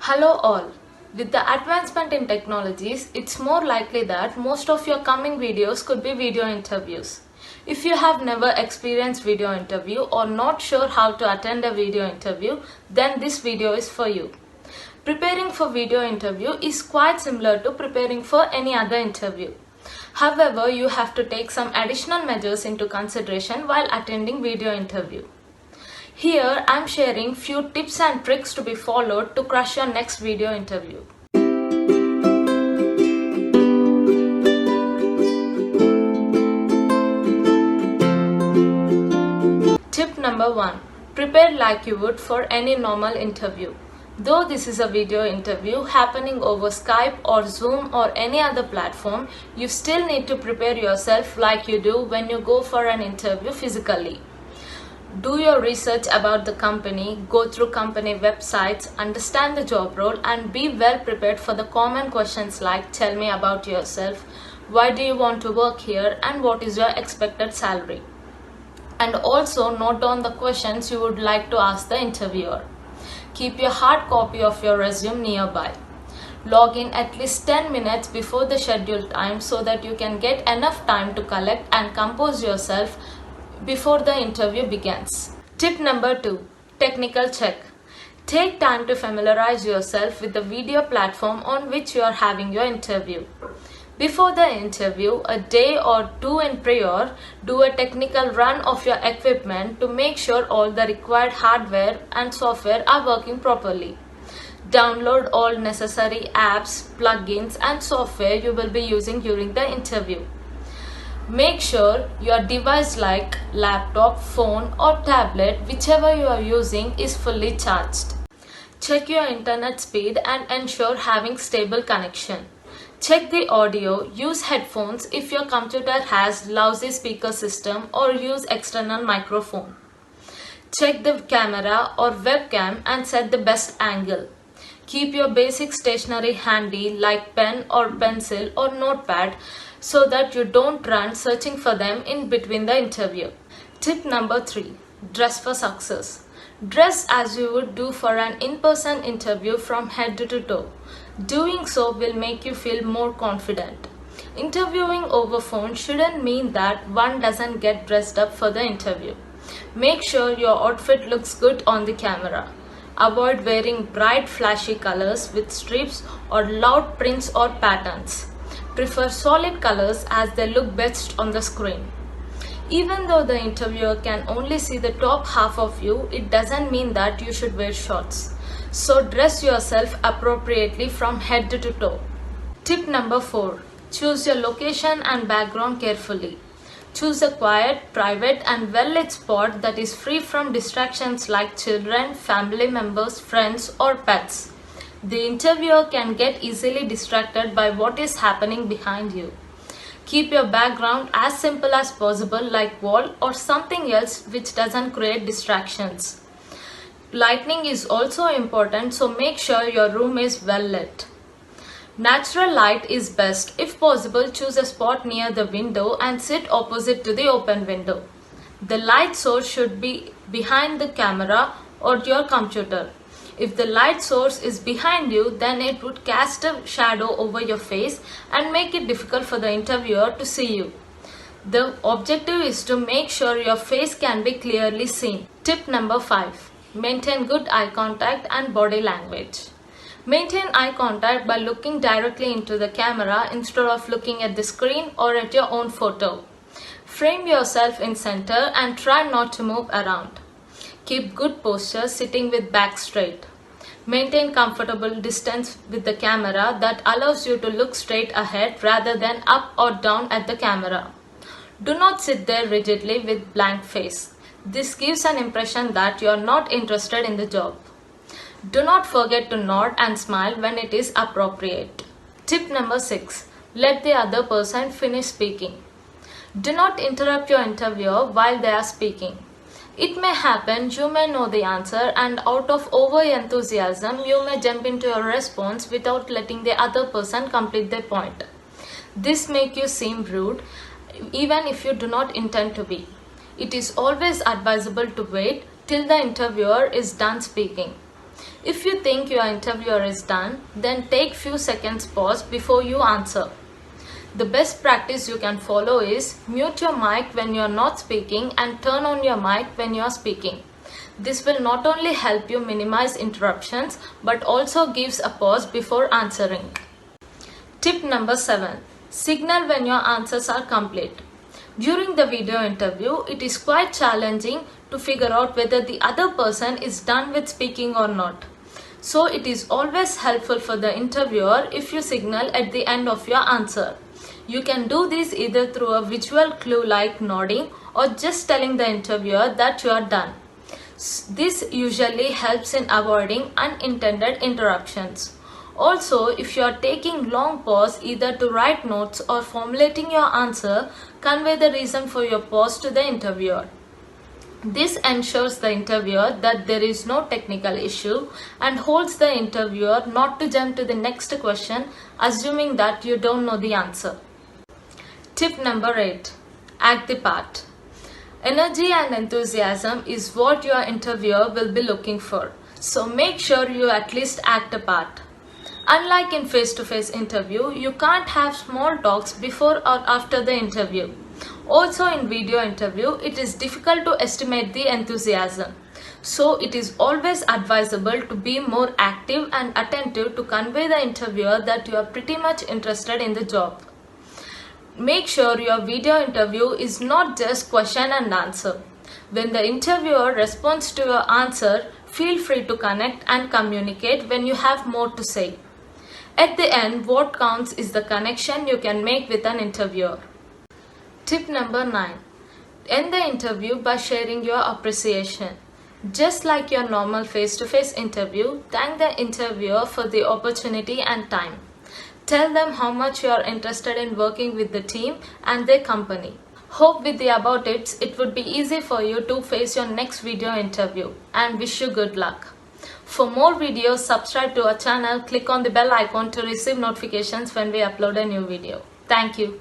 Hello all. With the advancement in technologies, it's more likely that most of your coming videos could be video interviews. If you have never experienced video interview or not sure how to attend a video interview, then this video is for you. Preparing for video interview is quite similar to preparing for any other interview. However, you have to take some additional measures into consideration while attending video interview. Here, I'm sharing few tips and tricks to be followed to crush your next video interview. Tip number 1. Prepare like you would for any normal interview. Though this is a video interview happening over Skype or Zoom or any other platform, you still need to prepare yourself like you do when you go for an interview physically. Do your research about the company, go through company websites, understand the job role, and be well prepared for the common questions like tell me about yourself, why do you want to work here, and what is your expected salary. And also note down the questions you would like to ask the interviewer. Keep your hard copy of your resume nearby. Log in at least 10 minutes before the scheduled time so that you can get enough time to collect and compose yourself before the interview begins. Tip number 2. Technical check. Take time to familiarize yourself with the video platform on which you are having your interview. Before the interview, a day or two in prior, do a technical run of your equipment to make sure all the required hardware and software are working properly. Download all necessary apps, plugins, and software you will be using during the interview. Make sure your device like laptop, phone or tablet, whichever you are using, is fully charged. Check your internet speed and ensure having stable connection. Check the audio, use headphones if your computer has lousy speaker system or use external microphone. Check the camera or webcam and set the best angle. Keep your basic stationery handy like pen or pencil or notepad so that you don't run searching for them in between the interview. Tip number 3. Dress for success. Dress as you would do for an in-person interview from head to toe. Doing so will make you feel more confident. Interviewing over phone shouldn't mean that one doesn't get dressed up for the interview. Make sure your outfit looks good on the camera. Avoid wearing bright flashy colors with stripes or loud prints or patterns. Prefer solid colors as they look best on the screen. Even though the interviewer can only see the top half of you, it doesn't mean that you should wear shorts. So dress yourself appropriately from head to toe. Tip number 4. Choose your location and background carefully. Choose a quiet, private and well-lit spot that is free from distractions like children, family members, friends or pets. The interviewer can get easily distracted by what is happening behind you. Keep your background as simple as possible like wall or something else which doesn't create distractions. Lighting is also important, so make sure your room is well lit. Natural light is best. If possible, choose a spot near the window and sit opposite to the open window. The light source should be behind the camera or your computer. If the light source is behind you, then it would cast a shadow over your face and make it difficult for the interviewer to see you. The objective is to make sure your face can be clearly seen. Tip number 5. Maintain good eye contact and body language. Maintain eye contact by looking directly into the camera instead of looking at the screen or at your own photo. Frame yourself in center and try not to move around. Keep good posture sitting with back straight. Maintain comfortable distance with the camera that allows you to look straight ahead rather than up or down at the camera. Do not sit there rigidly with blank face. This gives an impression that you are not interested in the job. Do not forget to nod and smile when it is appropriate. Tip number 6. Let the other person finish speaking. Do not interrupt your interviewer while they are speaking. It may happen you may know the answer and out of over-enthusiasm you may jump into your response without letting the other person complete their point. This makes you seem rude even if you do not intend to be. It is always advisable to wait till the interviewer is done speaking. If you think your interviewer is done, then take few seconds pause before you answer. The best practice you can follow is mute your mic when you are not speaking and turn on your mic when you are speaking. This will not only help you minimize interruptions but also gives a pause before answering. Tip number 7. Signal when your answers are complete. During the video interview, it is quite challenging to figure out whether the other person is done with speaking or not. So it is always helpful for the interviewer if you signal at the end of your answer. You can do this either through a visual clue like nodding or just telling the interviewer that you are done. This usually helps in avoiding unintended interruptions. Also, if you are taking long pause either to write notes or formulating your answer, convey the reason for your pause to the interviewer. This ensures the interviewer that there is no technical issue and holds the interviewer not to jump to the next question assuming that you don't know the answer. Tip number 8. Act the part. Energy and enthusiasm is what your interviewer will be looking for. So make sure you at least act a part. Unlike in face-to-face interview, you can't have small talks before or after the interview. Also in video interview, it is difficult to estimate the enthusiasm. So it is always advisable to be more active and attentive to convey the interviewer that you are pretty much interested in the job. Make sure your video interview is not just question and answer. When the interviewer responds to your answer, feel free to connect and communicate when you have more to say. At the end, what counts is the connection you can make with an interviewer. Tip number 9. End the interview by sharing your appreciation. Just like your normal face-to-face interview, thank the interviewer for the opportunity and time. Tell them how much you are interested in working with the team and their company. Hope with the above tips, it would be easy for you to face your next video interview and wish you good luck. For more videos, subscribe to our channel, click on the bell icon to receive notifications when we upload a new video. Thank you.